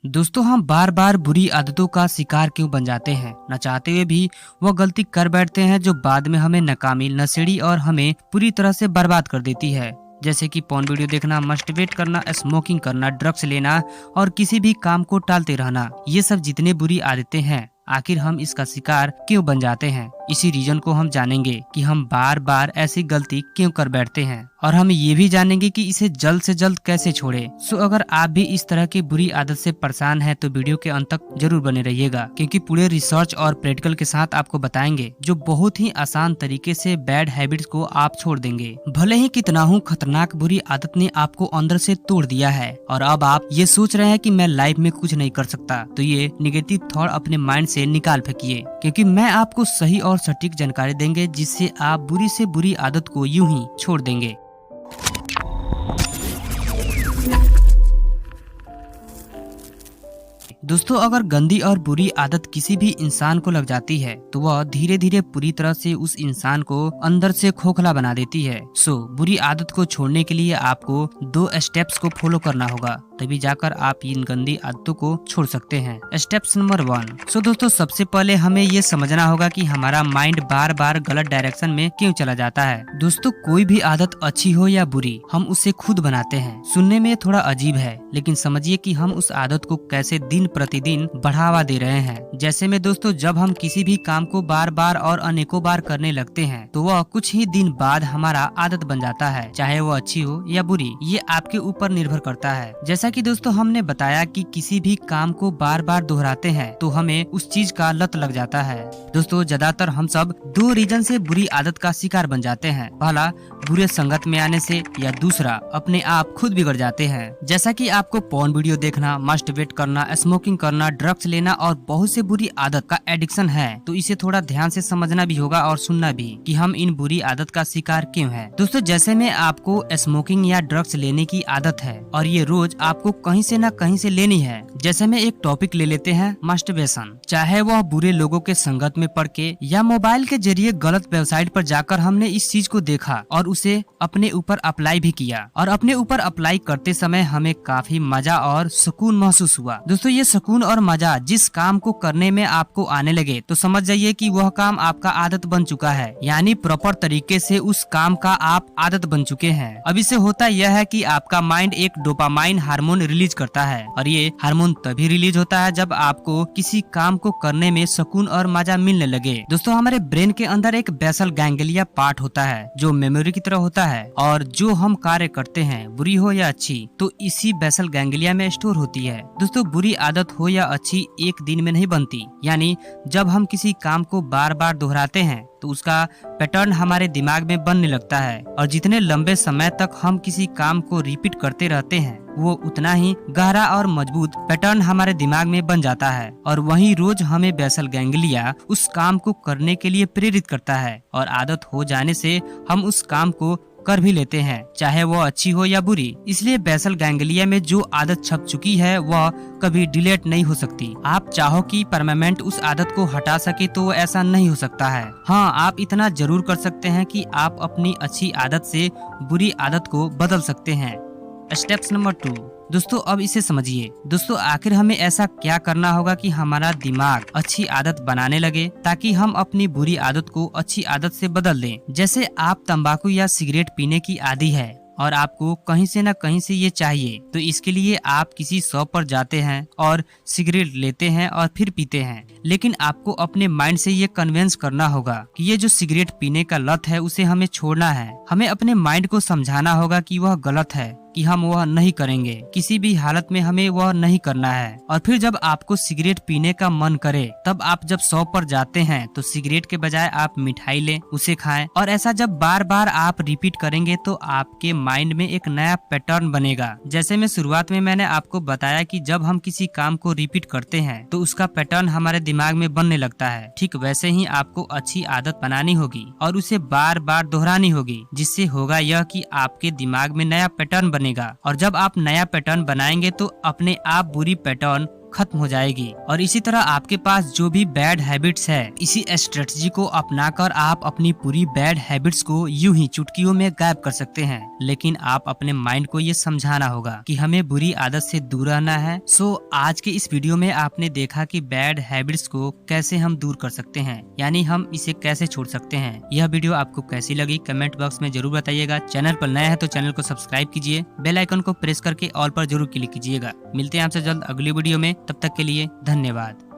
दोस्तों हम बार बार बुरी आदतों का शिकार क्यों बन जाते हैं। न चाहते हुए भी वह गलती कर बैठते हैं जो बाद में हमें नाकामी, नशेड़ी और हमें पूरी तरह से बर्बाद कर देती है। जैसे कि पॉर्न वीडियो देखना, मस्टरबेट करना, स्मोकिंग करना, ड्रग्स लेना और किसी भी काम को टालते रहना। ये सब जितने बुरी आदतें हैं, आखिर हम इसका शिकार क्यों बन जाते हैं। इसी रीजन को हम जानेंगे कि हम बार बार ऐसी गलती क्यों कर बैठते हैं, और हम ये भी जानेंगे कि इसे जल्द से जल्द कैसे छोड़े। सो अगर आप भी इस तरह की बुरी आदत से परेशान हैं तो वीडियो के अंत तक जरूर बने रहिएगा, क्योंकि पूरे रिसर्च और प्रैक्टिकल के साथ आपको बताएंगे जो बहुत ही आसान तरीके से बैड हैबिट्स को आप छोड़ देंगे। भले ही कितना हूँ खतरनाक बुरी आदत ने आपको अंदर से तोड़ दिया है और अब आप ये सोच रहे हैं कि मैं लाइफ में कुछ नहीं कर सकता, तो ये निगेटिव थॉट अपने माइंड से निकाल फेंकिए, क्योंकि मैं आपको सही और सटीक जानकारी देंगे जिससे आप बुरी से बुरी आदत को यूं ही छोड़ देंगे। दोस्तों अगर गंदी और बुरी आदत किसी भी इंसान को लग जाती है तो वह धीरे धीरे पूरी तरह से उस इंसान को अंदर से खोखला बना देती है। सो बुरी आदत को छोड़ने के लिए आपको 2 स्टेप्स को फॉलो करना होगा, तभी जाकर आप इन गंदी आदतों को छोड़ सकते हैं। Steps number 1। सो दोस्तों सबसे पहले हमें ये समझना होगा कि हमारा माइंड बार बार गलत डायरेक्शन में क्यों चला जाता है। दोस्तों कोई भी आदत अच्छी हो या बुरी, हम उसे खुद बनाते हैं। सुनने में थोड़ा अजीब है, लेकिन समझिए कि हम उस आदत को कैसे दिन प्रतिदिन बढ़ावा दे रहे हैं। जैसे में दोस्तों जब हम किसी भी काम को बार बार और अनेकों बार करने लगते हैं तो वह कुछ ही दिन बाद हमारा आदत बन जाता है, चाहे वो अच्छी हो या बुरी। ये आपके ऊपर निर्भर करता है। जैसा कि दोस्तों हमने बताया कि किसी भी काम को बार बार दोहराते हैं तो हमें उस चीज का लत लग जाता है। दोस्तों ज्यादातर हम सब 2 रीजन से बुरी आदत का शिकार बन जाते हैं। पहला बुरे संगत में आने से, या दूसरा अपने आप खुद बिगड़ जाते हैं। जैसा कि आपको पॉर्न वीडियो देखना, मस्टरबेट करना, स्मोकिंग करना, ड्रग्स लेना और बहुत से बुरी आदत का एडिक्शन है, तो इसे थोड़ा ध्यान से समझना भी होगा और सुनना भी कि हम इन बुरी आदत का शिकार क्यों हैं। दोस्तों जैसे में आपको स्मोकिंग या ड्रग्स लेने की आदत है और ये रोज आपको कहीं से न कहीं से लेनी है। जैसे में एक टॉपिक ले लेते हैं, मास्टरबेशन। चाहे वह बुरे लोगों के संगत में पड़ के या मोबाइल के जरिए गलत वेबसाइट पर जाकर हमने इस चीज को देखा और उसे अपने ऊपर अप्लाई भी किया, और अपने ऊपर अप्लाई करते समय हमें काफी मजा और सुकून महसूस हुआ। दोस्तों ये सुकून और मजा जिस काम को करने में आपको आने लगे तो समझ जाइए कि वह काम आपका आदत बन चुका है, यानी प्रॉपर तरीके से उस काम का आप आदत बन चुके हैं। अब इससे होता यह है कि आपका माइंड एक डोपामाइन हार्मोन रिलीज करता है, और ये हार्मोन तभी रिलीज होता है जब आपको किसी काम को करने में सुकून और मजा मिलने लगे। दोस्तों हमारे ब्रेन के अंदर एक बेसल गैंग्लिया पार्ट होता है जो मेमोरी की तरह होता है, और जो हम कार्य करते हैं बुरी हो या अच्छी तो इसी बेसल गैंग्लिया में स्टोर होती है। दोस्तों बुरी आदत हो या अच्छी एक दिन में नहीं बनती, यानी जब हम किसी काम को बार बार दोहराते हैं तो उसका पैटर्न हमारे दिमाग में बनने लगता है, और जितने लंबे समय तक हम किसी काम को रिपीट करते रहते हैं वो उतना ही गहरा और मजबूत पैटर्न हमारे दिमाग में बन जाता है, और वही रोज हमें बेसल गैंग्लिया उस काम को करने के लिए प्रेरित करता है, और आदत हो जाने से हम उस काम को कर भी लेते हैं, चाहे वो अच्छी हो या बुरी। इसलिए बेसल गैंग्लिया में जो आदत छप चुकी है वह कभी डिलीट नहीं हो सकती। आप चाहो कि परमानेंट उस आदत को हटा सके तो ऐसा नहीं हो सकता है। हाँ, आप इतना जरूर कर सकते हैं कि आप अपनी अच्छी आदत से बुरी आदत को बदल सकते हैं। Steps number 2। दोस्तों अब इसे समझिए। दोस्तों आखिर हमें ऐसा क्या करना होगा कि हमारा दिमाग अच्छी आदत बनाने लगे, ताकि हम अपनी बुरी आदत को अच्छी आदत से बदल दें। जैसे आप तंबाकू या सिगरेट पीने की आदी है और आपको कहीं से न कहीं से ये चाहिए, तो इसके लिए आप किसी शॉप पर जाते हैं और सिगरेट लेते हैं और फिर पीते हैं। लेकिन आपको अपने माइंड से ये कन्विंस करना होगा कि ये जो सिगरेट पीने का लत है उसे हमें छोड़ना है। हमें अपने माइंड को समझाना होगा कि वह गलत है, कि हम वह नहीं करेंगे, किसी भी हालत में हमें वह नहीं करना है। और फिर जब आपको सिगरेट पीने का मन करे तब आप जब शॉप पर जाते हैं तो सिगरेट के बजाय आप मिठाई लें, उसे खाएं, और ऐसा जब बार बार आप रिपीट करेंगे तो आपके माइंड में एक नया पैटर्न बनेगा। जैसे मैं शुरुआत में मैंने आपको बताया कि जब हम किसी काम को रिपीट करते हैं तो उसका पैटर्न हमारे दिमाग में बनने लगता है। ठीक वैसे ही आपको अच्छी आदत बनानी होगी और उसे बार बार दोहरानी होगी, जिससे होगा यह कि आपके दिमाग में नया पैटर्न बनेगा, और जब आप नया पैटर्न बनाएंगे तो अपने आप बुरी पैटर्न खत्म हो जाएगी। और इसी तरह आपके पास जो भी बैड हैबिट्स है, इसी स्ट्रेटजी को अपनाकर आप अपनी पूरी बैड हैबिट्स को यूं ही चुटकियों में गायब कर सकते हैं। लेकिन आप अपने माइंड को ये समझाना होगा कि हमें बुरी आदत से दूर रहना है। सो आज के इस वीडियो में आपने देखा कि बैड हैबिट्स को कैसे हम दूर कर सकते हैं, यानी हम इसे कैसे छोड़ सकते हैं। यह वीडियो आपको कैसी लगी कमेंट बॉक्स में जरूर बताइएगा। चैनल पर नया है तो चैनल को सब्सक्राइब कीजिए, बेल आइकन को प्रेस करके ऑल पर जरूर क्लिक कीजिएगा। मिलते हैं आपसे जल्द अगली वीडियो में, तब तक के लिए धन्यवाद।